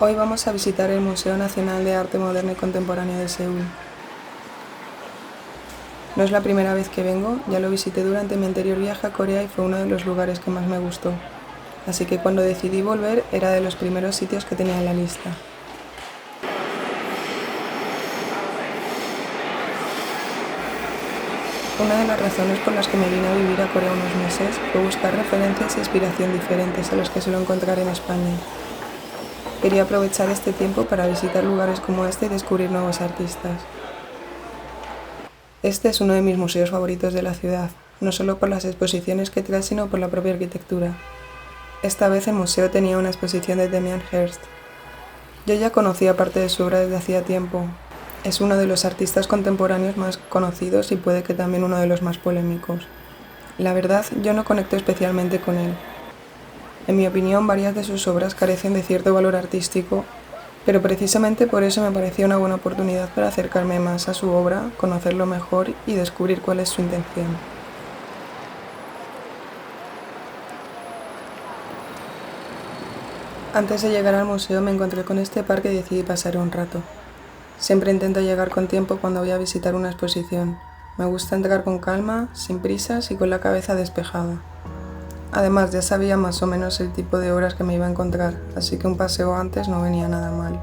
Hoy vamos a visitar el Museo Nacional de Arte Moderno y Contemporáneo de Seúl. No es la primera vez que vengo, ya lo visité durante mi anterior viaje a Corea y fue uno de los lugares que más me gustó. Así que cuando decidí volver era de los primeros sitios que tenía en la lista. Una de las razones por las que me vine a vivir a Corea unos meses fue buscar referencias e inspiración diferentes a los que suelo encontrar en España. Quería aprovechar este tiempo para visitar lugares como este y descubrir nuevos artistas. Este es uno de mis museos favoritos de la ciudad, no solo por las exposiciones que trae, sino por la propia arquitectura. Esta vez el museo tenía una exposición de Damien Hirst. Yo ya conocía parte de su obra desde hacía tiempo. Es uno de los artistas contemporáneos más conocidos y puede que también uno de los más polémicos. La verdad, yo no conecto especialmente con él. En mi opinión, varias de sus obras carecen de cierto valor artístico, pero precisamente por eso me parecía una buena oportunidad para acercarme más a su obra, conocerlo mejor y descubrir cuál es su intención. Antes de llegar al museo me encontré con este parque y decidí pasar un rato. Siempre intento llegar con tiempo cuando voy a visitar una exposición. Me gusta entrar con calma, sin prisas y con la cabeza despejada. Además, ya sabía más o menos el tipo de obras que me iba a encontrar, así que un paseo antes no venía nada mal.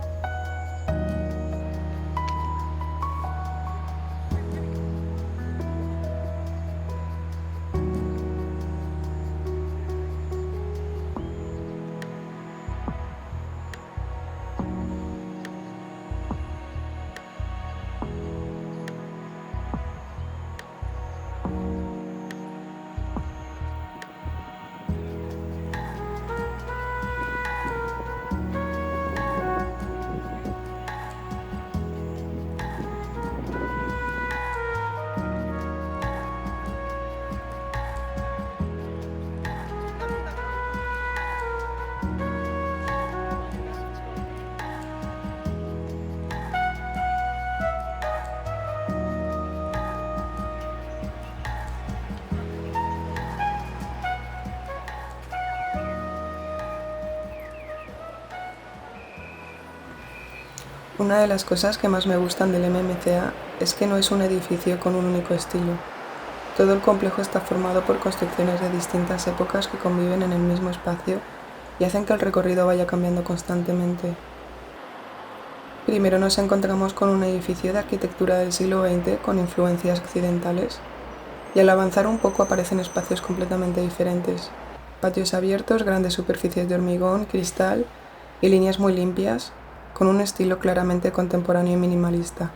Una de las cosas que más me gustan del MMCA es que no es un edificio con un único estilo. Todo el complejo está formado por construcciones de distintas épocas que conviven en el mismo espacio y hacen que el recorrido vaya cambiando constantemente. Primero nos encontramos con un edificio de arquitectura del siglo XX con influencias occidentales, y al avanzar un poco aparecen espacios completamente diferentes. Patios abiertos, grandes superficies de hormigón, cristal y líneas muy limpias, con un estilo claramente contemporáneo y minimalista.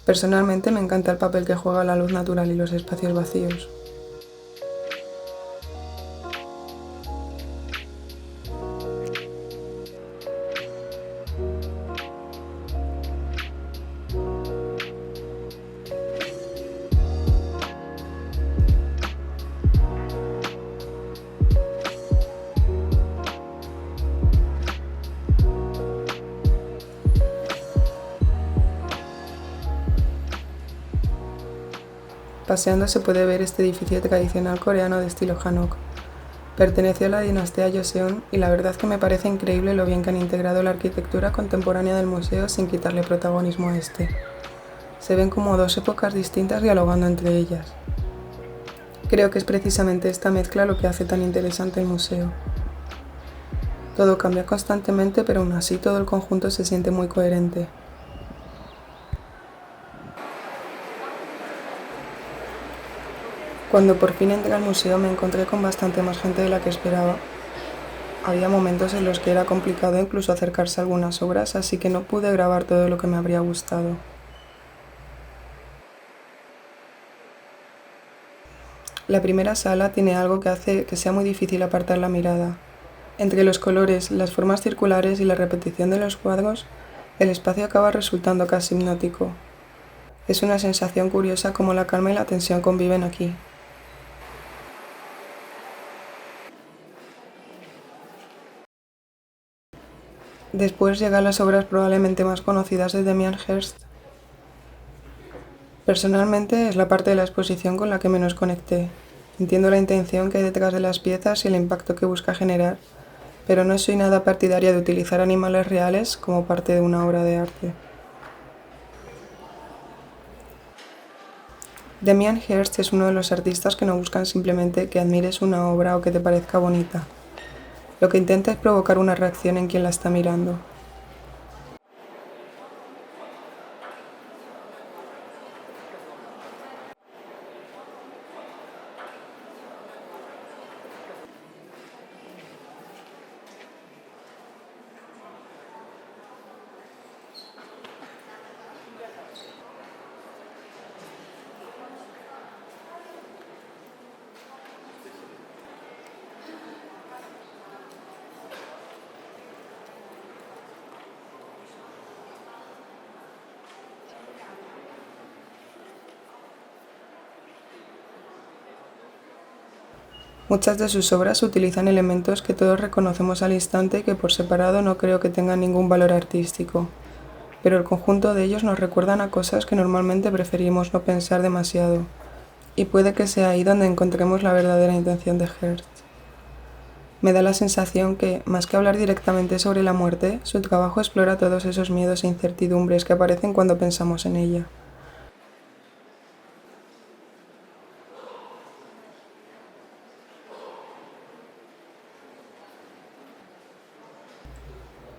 Personalmente me encanta el papel que juega la luz natural y los espacios vacíos. Paseando se puede ver este edificio tradicional coreano de estilo Hanok. Perteneció a la dinastía Joseon y la verdad que me parece increíble lo bien que han integrado la arquitectura contemporánea del museo sin quitarle protagonismo a este. Se ven como dos épocas distintas dialogando entre ellas. Creo que es precisamente esta mezcla lo que hace tan interesante el museo. Todo cambia constantemente, pero aún así todo el conjunto se siente muy coherente. Cuando por fin entré al museo me encontré con bastante más gente de la que esperaba. Había momentos en los que era complicado incluso acercarse a algunas obras, así que no pude grabar todo lo que me habría gustado. La primera sala tiene algo que hace que sea muy difícil apartar la mirada. Entre los colores, las formas circulares y la repetición de los cuadros, el espacio acaba resultando casi hipnótico. Es una sensación curiosa como la calma y la tensión conviven aquí. Después llegan las obras probablemente más conocidas de Damien Hirst. Personalmente es la parte de la exposición con la que menos conecté. Entiendo la intención que hay detrás de las piezas y el impacto que busca generar, pero no soy nada partidaria de utilizar animales reales como parte de una obra de arte. Damien Hirst es uno de los artistas que no buscan simplemente que admires una obra o que te parezca bonita. Lo que intenta es provocar una reacción en quien la está mirando. Muchas de sus obras utilizan elementos que todos reconocemos al instante y que por separado no creo que tengan ningún valor artístico, pero el conjunto de ellos nos recuerdan a cosas que normalmente preferimos no pensar demasiado, y puede que sea ahí donde encontremos la verdadera intención de Hirst. Me da la sensación que, más que hablar directamente sobre la muerte, su trabajo explora todos esos miedos e incertidumbres que aparecen cuando pensamos en ella.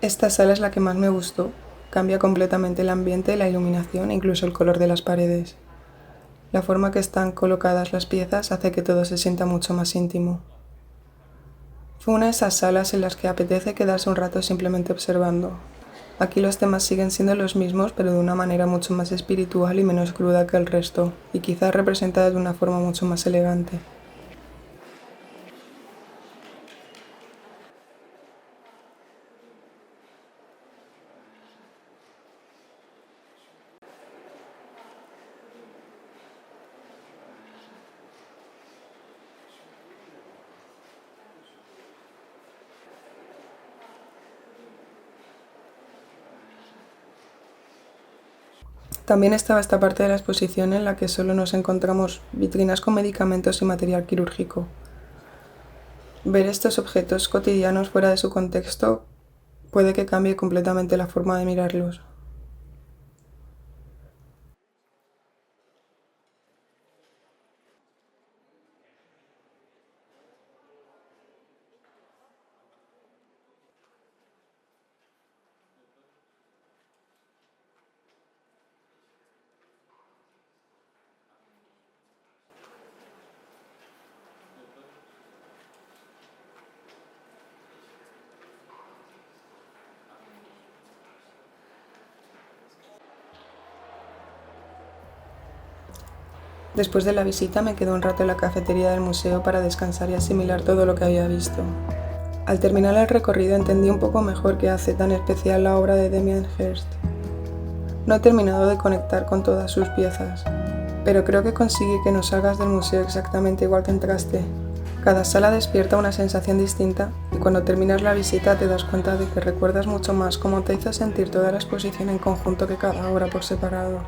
Esta sala es la que más me gustó. Cambia completamente el ambiente, la iluminación e incluso el color de las paredes. La forma que están colocadas las piezas hace que todo se sienta mucho más íntimo. Fue una de esas salas en las que apetece quedarse un rato simplemente observando. Aquí los temas siguen siendo los mismos, pero de una manera mucho más espiritual y menos cruda que el resto, y quizás representada de una forma mucho más elegante. También estaba esta parte de la exposición en la que solo nos encontramos vitrinas con medicamentos y material quirúrgico. Ver estos objetos cotidianos fuera de su contexto puede que cambie completamente la forma de mirarlos. Después de la visita me quedé un rato en la cafetería del museo para descansar y asimilar todo lo que había visto. Al terminar el recorrido entendí un poco mejor qué hace tan especial la obra de Damien Hirst. No he terminado de conectar con todas sus piezas, pero creo que consigue que no salgas del museo exactamente igual que entraste. Cada sala despierta una sensación distinta y cuando terminas la visita te das cuenta de que recuerdas mucho más cómo te hizo sentir toda la exposición en conjunto que cada obra por separado.